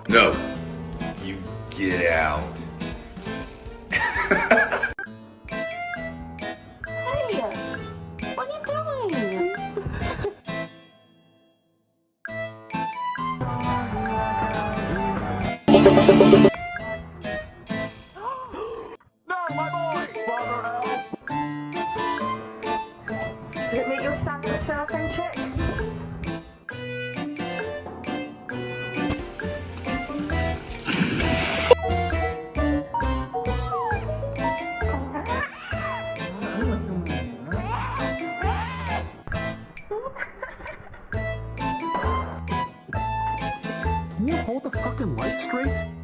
No. You get out. Hey, what are you doing? No, my boy! Father help! Does it make you stab yourself and check? Can you hold the fucking light straight?